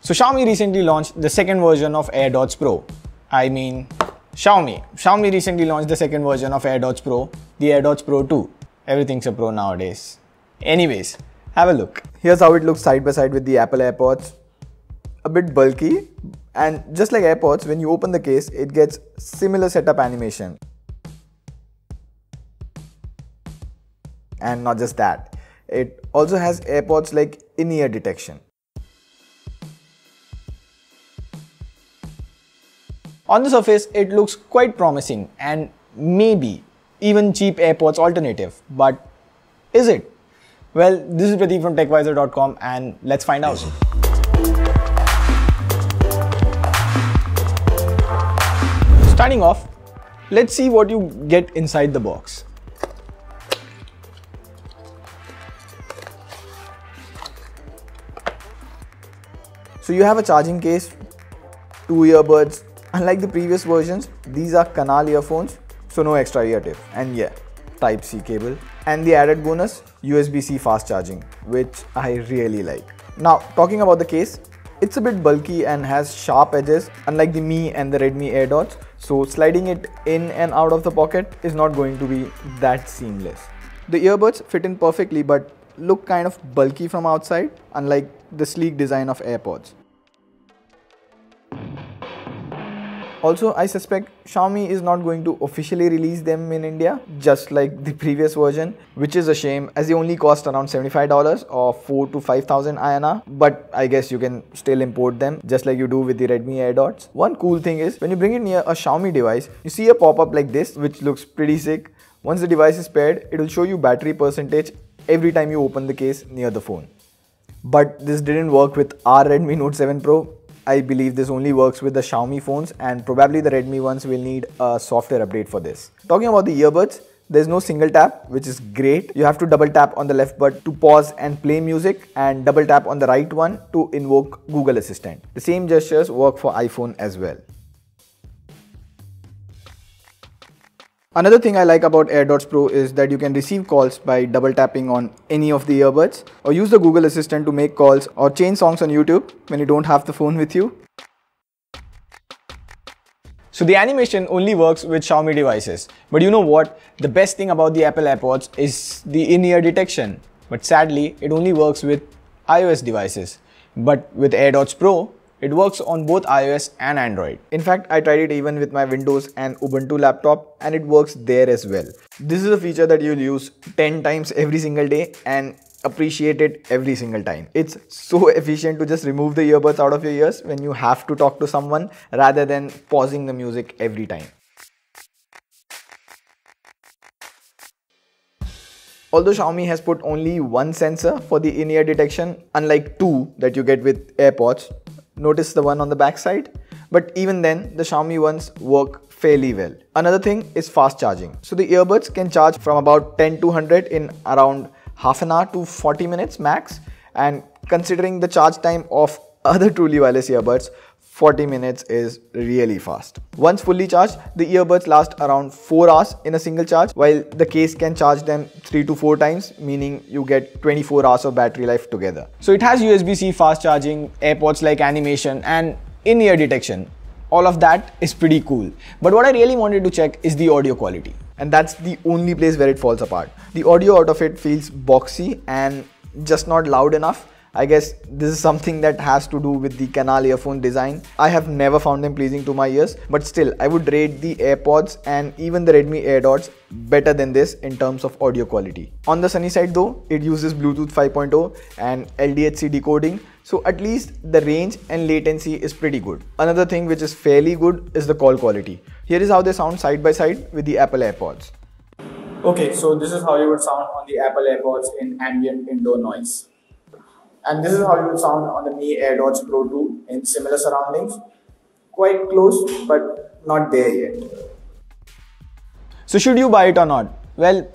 So Xiaomi recently launched the second version of AirDots Pro. I mean, Xiaomi recently launched the second version of AirDots Pro, the AirDots Pro 2. Everything's a pro nowadays. Anyways, have a look. Here's how it looks side by side with the Apple AirPods. A bit bulky, and just like AirPods, when you open the case, it gets similar setup animation. And not just that, it also has AirPods like in-ear detection. On the surface, it looks quite promising and maybe even cheap AirPods alternative. But is it? Well, this is Prateek from TechVisor.com and let's find out. Starting off, let's see what you get inside the box. So you have a charging case, 2 earbuds. Unlike the previous versions, these are canal earphones, so no extra ear tip. And yeah, Type-C cable. And the added bonus, USB-C fast charging, which I really like. Now, talking about the case, it's a bit bulky and has sharp edges, unlike the Mi and the Redmi AirDots. So sliding it in and out of the pocket is not going to be that seamless. The earbuds fit in perfectly but look kind of bulky from outside, unlike the sleek design of AirPods. Also, I suspect Xiaomi is not going to officially release them in India, just like the previous version, which is a shame as they only cost around $75 or 4 to 5,000 INR. But I guess you can still import them just like you do with the Redmi AirDots. One cool thing is when you bring it near a Xiaomi device, you see a pop-up like this, which looks pretty sick. Once the device is paired, it will show you battery percentage every time you open the case near the phone. But this didn't work with our Redmi Note 7 Pro. I believe this only works with the Xiaomi phones and probably the Redmi ones will need a software update for this. Talking about the earbuds, there's no single tap, which is great. You have to double tap on the left button to pause and play music and double tap on the right one to invoke Google Assistant. The same gestures work for iPhone as well. Another thing I like about AirDots Pro is that you can receive calls by double tapping on any of the earbuds, or use the Google Assistant to make calls or change songs on YouTube when you don't have the phone with you. So the animation only works with Xiaomi devices. But you know what? The best thing about the Apple AirPods is the in-ear detection. But sadly, it only works with iOS devices. But with AirDots Pro, it works on both iOS and Android. In fact, I tried it even with my Windows and Ubuntu laptop and it works there as well. This is a feature that you'll use 10 times every single day and appreciate it every single time. It's so efficient to just remove the earbuds out of your ears when you have to talk to someone rather than pausing the music every time. Although Xiaomi has put only one sensor for the in-ear detection, unlike 2 that you get with AirPods, notice the one on the back side, but even then the Xiaomi ones work fairly well. Another thing is fast charging. So the earbuds can charge from about 10 to 100 in around half an hour to 40 minutes max, and considering the charge time of other truly wireless earbuds, 40 minutes is really fast. Once fully charged, the earbuds last around 4 hours in a single charge, while the case can charge them 3 to 4 times, meaning you get 24 hours of battery life together. So it has USB-C fast charging, AirPods like animation and in-ear detection. All of that is pretty cool. But what I really wanted to check is the audio quality. And that's the only place where it falls apart. The audio out of it feels boxy and just not loud enough. I guess this is something that has to do with the canal earphone design. I have never found them pleasing to my ears, but still I would rate the AirPods and even the Redmi AirDots better than this in terms of audio quality. On the sunny side though, it uses Bluetooth 5.0 and LDHC decoding, so at least the range and latency is pretty good. Another thing which is fairly good is the call quality. Here is how they sound side by side with the Apple AirPods. Okay, so this is how you would sound on the Apple AirPods in ambient indoor noise. And this is how it will sound on the Mi AirDots Pro 2 in similar surroundings. Quite close, but not there yet. So should you buy it or not? Well,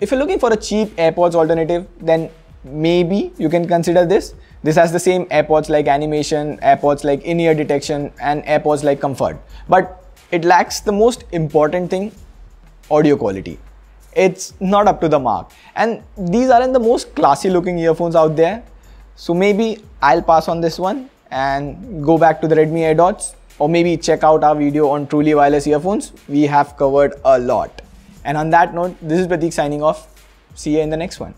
if you're looking for a cheap AirPods alternative, then maybe you can consider this. This has the same AirPods like animation, AirPods like in-ear detection, and AirPods like comfort. But it lacks the most important thing, audio quality. It's not up to the mark. And these aren't the most classy looking earphones out there. So maybe I'll pass on this one and go back to the Redmi AirDots, or maybe check out our video on truly wireless earphones. We have covered a lot. And on that note, this is Prateek signing off. See you in the next one.